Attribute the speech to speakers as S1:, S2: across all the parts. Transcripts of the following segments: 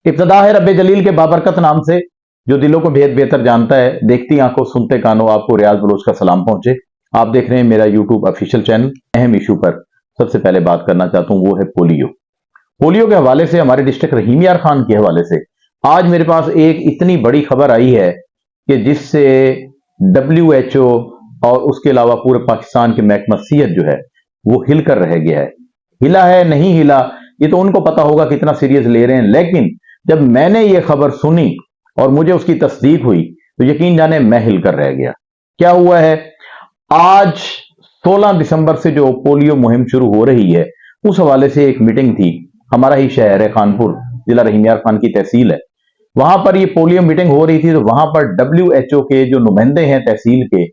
S1: इब्तिदा है रब्बे जलील के बाबरकत नाम से, जो दिलों को भेद बेहतर जानता है। देखती आंखों सुनते कानों, आपको रियाज बलोच का सलाम पहुंचे। आप देख रहे हैं मेरा यूट्यूब ऑफिशियल चैनल। अहम इशू पर सबसे पहले बात करना चाहता हूं, वो है पोलियो। पोलियो के हवाले से, हमारे डिस्ट्रिक्ट रहीम यार खान के हवाले से आज मेरे पास एक इतनी बड़ी खबर आई है कि जिससे WHO और उसके अलावा पूरे पाकिस्तान के महकमा सेहत जो है वो हिल कर रह गया है। हिला है नहीं हिला, ये तो उनको पता होगा कितना सीरियस ले रहे हैं, लेकिन जब मैंने ये खबर सुनी और मुझे उसकी तस्दीक हुई तो यकीन जाने मैं हिल कर रह गया। क्या हुआ है, आज 16 दिसंबर से जो पोलियो मुहिम शुरू हो रही है, उस हवाले से एक मीटिंग थी। हमारा ही शहर है खानपुर, जिला रहीम यार खान की तहसील है, वहां पर ये पोलियो मीटिंग हो रही थी। तो वहां पर WHO के जो नुमाइंदे हैं तहसील के,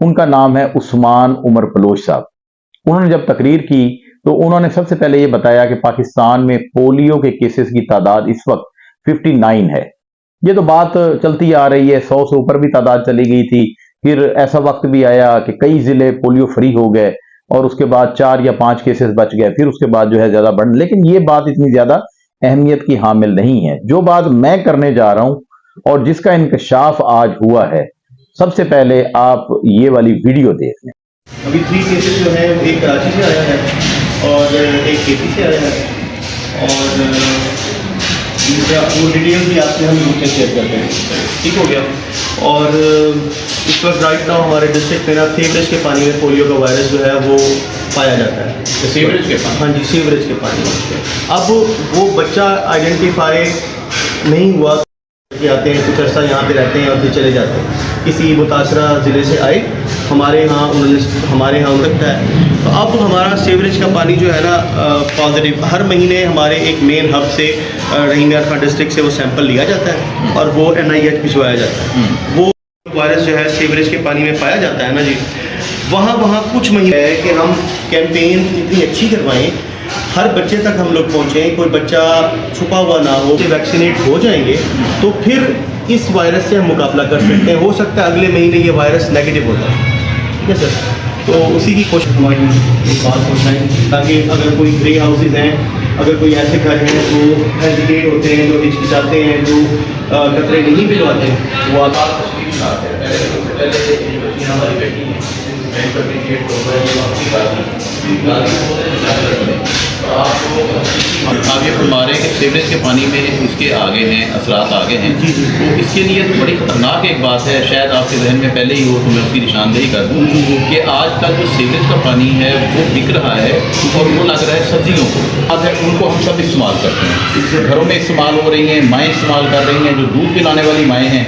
S1: उनका नाम है उस्मान उमर बलोच साहब। उन्होंने जब तकरीर की तो उन्होंने सबसे पहले ये बताया कि पाकिस्तान में पोलियो के केसेस की तादाद इस वक्त 59 है। ये तो बात चलती आ रही है, 100 से ऊपर भी तादाद चली गई थी। फिर ऐसा वक्त भी आया कि कई जिले पोलियो फ्री हो गए और उसके बाद 4 या 5 केसेस बच गए। फिर उसके बाद जो है ज्यादा बढ़, लेकिन ये बात इतनी ज्यादा अहमियत की हामिल नहीं है। जो बात मैं करने जा रहा हूं और जिसका इंकशाफ आज हुआ है, सबसे पहले आप ये वाली वीडियो देख लें।
S2: अभी 3 केसेस जो है, एक कराची से आया है और एक KP से आया है, और दूसरा वो डिटेल भी आपसे हम ग्रुप में शेयर करते हैं। ठीक हो गया। और इस वक्त राइट नाउ हमारे डिस्ट्रिक्ट में ना सीवरेज के पानी में पोलियो का वायरस जो है वो पाया जाता है।
S3: सीवरेज के पानी?
S2: हाँ जी, सीवरेज के पानी में। अब वो बच्चा आइडेंटिफाई नहीं हुआ कि आते हैं, कुछ अर्सा यहाँ पे रहते हैं और फिर चले जाते हैं। किसी मुतासरा ज़िले से आए, हमारे यहाँ रखता है। तो अब हमारा सीवरेज का पानी जो है ना पॉजिटिव, हर महीने हमारे एक मेन हब से रहीम यार खान डिस्ट्रिक्ट से वो सैंपल लिया जाता है और वो NIH भिजवाया जाता है। वो वायरस जो है सीवरेज के पानी में पाया जाता है ना जी, वहाँ कुछ महीने है कि हम कैंपेन इतनी अच्छी करवाएं, हर बच्चे तक हम लोग पहुँचें, कोई बच्चा छुपा हुआ ना हो, वैक्सीनेट हो जाएंगे तो फिर इस वायरस से हम मुकाबला कर सकते हैं। हो सकता है अगले महीने ये वायरस नेगेटिव हो जाए। ठीक है सर, तो उसी की कोशिश हमारी एक बात पहुँचाएँ, ताकि अगर कोई ग्रे हाउसेज हैं, अगर कोई ऐसे घर हैं जो हेजिटेट होते हैं, जो हिचकिचाते हैं, जो खतरे नहीं भिजवाते, वो
S3: आप ये फरमा रहे हैं कि सीवरेज के पानी में इसके आगे हैं, असरात आगे हैं, तो इसके लिए तो बड़ी ख़तरनाक एक बात है, शायद आपके जहन में पहले ही हो तो मैं उसकी निशानदेही कर दूँ कि आजकल जो सीवरेज का पानी है वो बिक रहा है और वो लग रहा है सब्जियों को, उनको हम सब इस्तेमाल करते हैं, घरों में इस्तेमाल हो रही हैं, माएँ इस्तेमाल कर रही हैं, जो दूध पिलाने वाली माएँ हैं,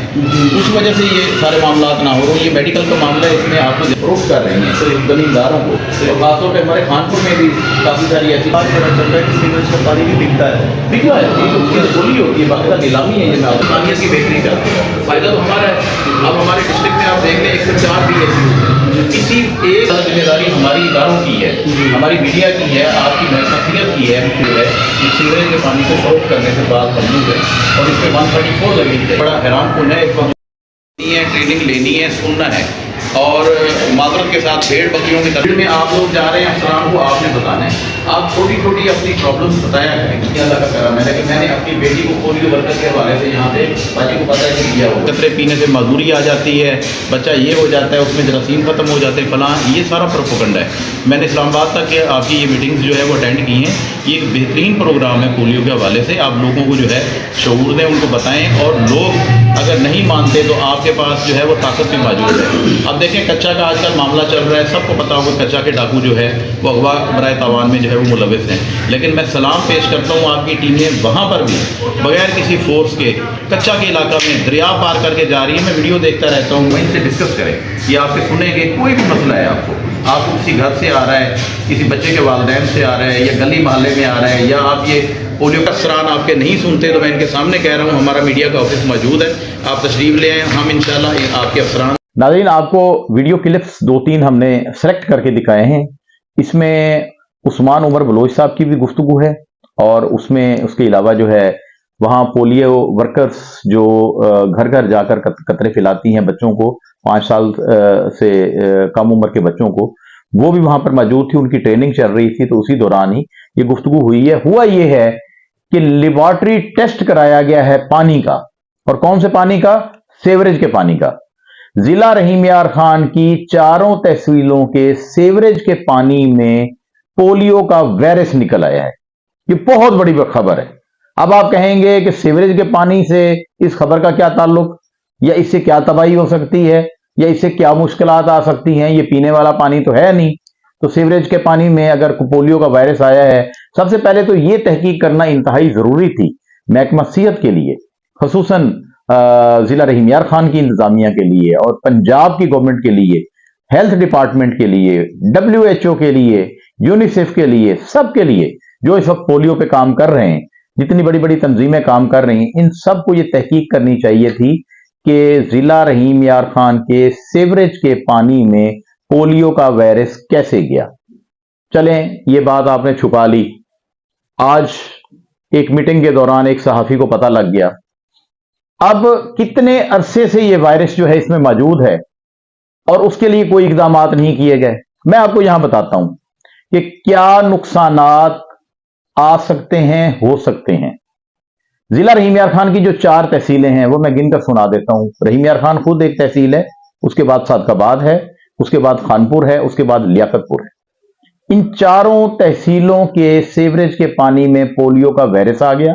S3: उस वजह से ये सारे मामला ना हो। ये मेडिकल का मामला है, इसमें आपको अप्रोच कर रही हैं सिर्फ जमींदारों को, और खासतौर पर हमारे खानपुर में भी काफ़ी सारी ऐसी बात पता चल रहा है कि सीवरेज का पानी भी बिकता है। बिकता है, उसकी बोली होती है, बाकायदा नीलामी है। ये मैं पानी की बेहतरी चाहते हैं, फ़ायदा तो हमारा है। अब हमारे डिस्ट्रिक्ट में आप देख लें 104 PSU, किसी एक जिम्मेदारी हमारी इदारों की है, हमारी मीडिया की है, आपकी महसूसियत की है कि सीवरेज के पानी को शॉर्ट करने से बात बननी है और इस पर 134 लगनी है। बड़ा हैरान कौन है, ट्रेनिंग लेनी है, सुनना है और माजरत के साथ भेड़ बकरियों की तरफ में आप लोग जा रहे हैं, अफसरान को आपने बताना है। आप छोटी छोटी अपनी प्रॉब्लम्स बताया करें कि अल्लाह का करम है, लेकिन मैंने अपनी बेटी को पोलियो वर्कर के हवाले से यहाँ पे बाजी को पता है कि दिया हो, कतरे पीने से मजदूरी आ जाती है, बच्चा ये हो जाता है, उसमें जरासीम ख़त्म हो जाते हैं, फलां, ये सारा प्रोपेगेंडा है। मैंने इस्लामाबाद तक के आपकी ये मीटिंग्स जो है वो अटेंड की हैं। ये एक बेहतरीन प्रोग्राम है पोलियो के हवाले से, आप लोगों को जो है शऊर दें, उनको बताएँ, और लोग अगर नहीं मानते तो आपके पास जो है वो ताकत भी मौजूद है। अब देखें, कच्चा का आजकल मामला चल रहा है, सबको पता होगा कच्चा के डाकू जो है वो अगवा बराए तावान में जो है वो मुलविस हैं, लेकिन मैं सलाम पेश करता हूँ आपकी टीमें वहाँ पर भी बगैर किसी फोर्स के कच्चा के इलाका में दरिया पार करके जा रही है। मैं वीडियो देखता रहता हूँ, वहीं से डिस्कस करें, ये आपसे सुनेंगे। कोई भी मसला है आपको किसी घर से आ रहा है, किसी बच्चे के वालिदैन से आ रहा है, या गली मोहल्ले में आ रहा है, या आप ये पोलियो का असरान आपके नहीं सुनते, तो मैं इनके सामने कह रहा हूँ हमारा मीडिया का ऑफिस मौजूद है, आप तशरीफ़ ले आएँ, हम इंशाल्लाह आपके अफसरान।
S1: नाज़रीन, आपको वीडियो क्लिप्स 2-3 हमने सेलेक्ट करके दिखाए हैं। इसमें उस्मान उमर बलोच साहब की भी गुफ्तगू है और उसमें उसके अलावा जो है वहाँ पोलियो वर्कर्स जो घर घर जाकर कतरे पिलाती हैं बच्चों को, 5 साल से कम उम्र के बच्चों को, वो भी वहाँ पर मौजूद थी, उनकी ट्रेनिंग चल रही थी। तो उसी दौरान ही ये गुफ्तगू हुई है। हुआ ये है कि लेबोरेटरी टेस्ट कराया गया है पानी का, और कौन से पानी का? सीवरेज के पानी का। जिला रहीम यार खान की चारों तहसीलों के सीवरेज के पानी में पोलियो का वायरस निकल आया है। ये बहुत बड़ी खबर है। अब आप कहेंगे कि सीवरेज के पानी से इस खबर का क्या ताल्लुक, या इससे क्या तबाही हो सकती है, या इससे क्या मुश्किलात आ सकती हैं? ये पीने वाला पानी तो है नहीं, तो सीवरेज के पानी में अगर पोलियो का वायरस आया है, सबसे पहले तो ये तहकीक करना इंतहाई जरूरी थी महकमा सेहत के लिए, खसूसन जिला रहीम यार खान की इंतजामिया के लिए और पंजाब की गवर्नमेंट के लिए, हेल्थ डिपार्टमेंट के लिए, WHO के लिए, यूनिसेफ के लिए, सबके लिए जो इस वक्त पोलियो पे काम कर रहे हैं, जितनी बड़ी बड़ी तंजीमें काम कर रही हैं, इन सबको ये तहकीक करनी चाहिए थी कि जिला रहीम यार खान के सीवरेज के पानी में पोलियो का वायरस कैसे गया। चलें, ये बात आपने छुपा ली। आज एक मीटिंग के दौरान एक सहाफी को पता लग गया। अब कितने अरसे से ये वायरस जो है इसमें मौजूद है और उसके लिए कोई इकदाम नहीं किए गए। मैं आपको यहां बताता हूं कि क्या नुकसानात आ सकते हैं, हो सकते हैं। जिला रहीम यार खान की जो 4 तहसीलें हैं वो मैं गिनकर सुना देता हूं। रहीम यार खान खुद एक तहसील है, उसके बाद सादकाबाद है, उसके बाद खानपुर है, उसके बाद लियाकतपुर है। इन चारों तहसीलों के सीवरेज के पानी में पोलियो का वायरस आ गया।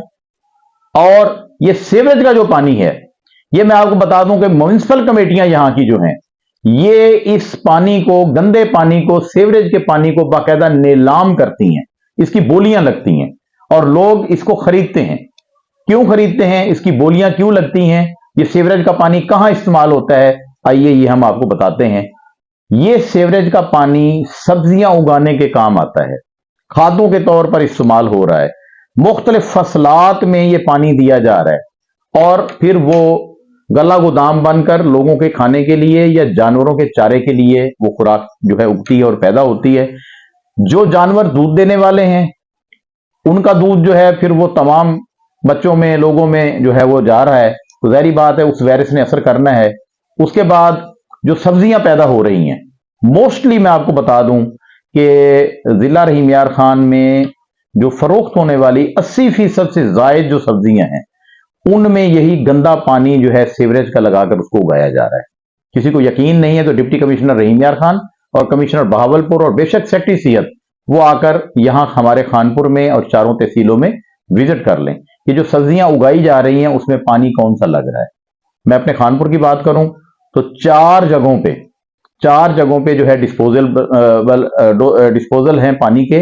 S1: और ये सीवरेज का जो पानी है, ये मैं आपको बता दूं कि म्युनिसिपल कमेटियां यहां की जो हैं, ये इस पानी को, गंदे पानी को, सीवरेज के पानी को बाकायदा नीलाम करती हैं, इसकी बोलियां लगती हैं और लोग इसको खरीदते हैं। क्यों खरीदते हैं, इसकी बोलियां क्यों लगती हैं, ये सीवरेज का पानी कहां इस्तेमाल होता है, आइए ये हम आपको बताते हैं। ये सीवरेज का पानी सब्जियां उगाने के काम आता है, खादों के तौर पर इस्तेमाल हो रहा है, मुख्तलिफ फसलात में ये पानी दिया जा रहा है और फिर वो गला गोदाम बनकर लोगों के खाने के लिए या जानवरों के चारे के लिए वो खुराक जो है उगती है और पैदा होती है। जो जानवर दूध देने वाले हैं उनका दूध जो है फिर वो तमाम बच्चों में, लोगों में जो है वो जा रहा है, तो ज़ाहिर बात है उस वायरस ने असर करना है। उसके बाद जो सब्जियां पैदा हो रही हैं, मोस्टली मैं आपको बता दूं कि जिला रहीम यार खान में जो फरोख्त होने वाली 80% से जायद जो सब्जियां हैं, उनमें यही गंदा पानी जो है सीवरेज का लगाकर उसको उगाया जा रहा है। किसी को यकीन नहीं है तो डिप्टी कमिश्नर रहीम यार खान और कमिश्नर बहावलपुर और बेशक सेक्रेटरी सेहत वो आकर यहां हमारे खानपुर में और चारों तहसीलों में विजिट कर लें कि जो सब्जियां उगाई जा रही हैं उसमें पानी कौन सा लग रहा है। मैं अपने खानपुर की बात करूं तो 4 जगहों पे जो है डिस्पोजल हैं पानी के,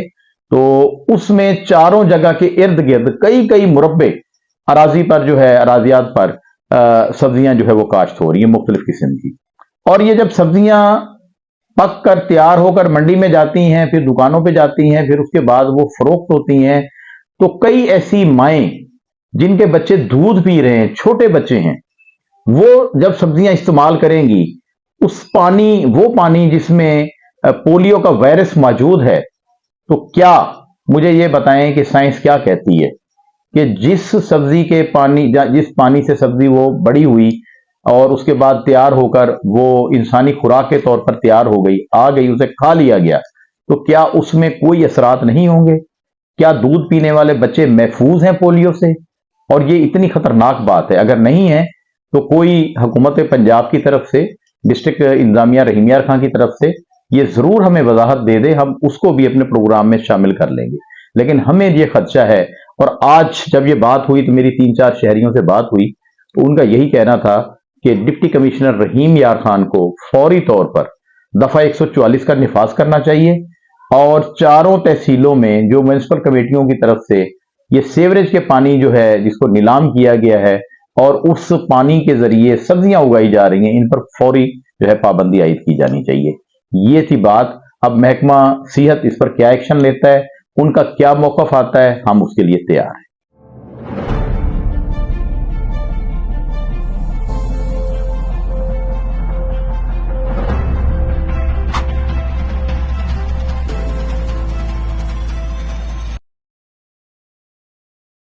S1: तो उसमें चारों जगह के इर्द गिर्द कई मुरब्बे अराजी पर जो है, अराजियात पर सब्जियां जो है वो काश्त हो रही है मुख्तलिफ किस्म की। और ये जब सब्जियां पक कर तैयार होकर मंडी में जाती हैं, फिर दुकानों पे जाती हैं, फिर उसके बाद वो फरोख्त होती हैं, तो कई ऐसी माएँ जिनके बच्चे दूध पी रहे हैं, छोटे बच्चे हैं, वो जब सब्जियां इस्तेमाल करेंगी वो पानी जिसमें पोलियो का वायरस मौजूद है, तो क्या मुझे ये बताएं कि साइंस क्या कहती है कि जिस पानी से सब्जी वो बड़ी हुई और उसके बाद तैयार होकर वो इंसानी खुराक के तौर पर तैयार हो गई, आ गई, उसे खा लिया गया, तो क्या उसमें कोई असरात नहीं होंगे? क्या दूध पीने वाले बच्चे महफूज हैं पोलियो से? और ये इतनी खतरनाक बात है, अगर नहीं है तो कोई हुकूमत पंजाब की तरफ से, डिस्ट्रिक्ट इंतजामिया रहीम यार खान की तरफ से ये जरूर हमें वजाहत दे दे, हम उसको भी अपने प्रोग्राम में शामिल कर लेंगे। लेकिन हमें ये खदशा है, और आज जब ये बात हुई तो मेरी 3-4 शहरियों से बात हुई तो उनका यही कहना था कि डिप्टी कमिश्नर रहीम यार खान को फौरी तौर पर दफा 144 का निफाज करना चाहिए और चारों तहसीलों में जो म्युनिसिपल कमेटियों की तरफ से ये सीवरेज के पानी जो है जिसको नीलाम किया गया है और उस पानी के जरिए सब्जियां उगाई जा रही हैं, इन पर फौरी जो है पाबंदी आयद की जानी चाहिए। ये थी बात। अब महकमा सेहत इस पर क्या एक्शन लेता है, उनका क्या मौक़िफ़ आता है, हम उसके लिए तैयार हैं।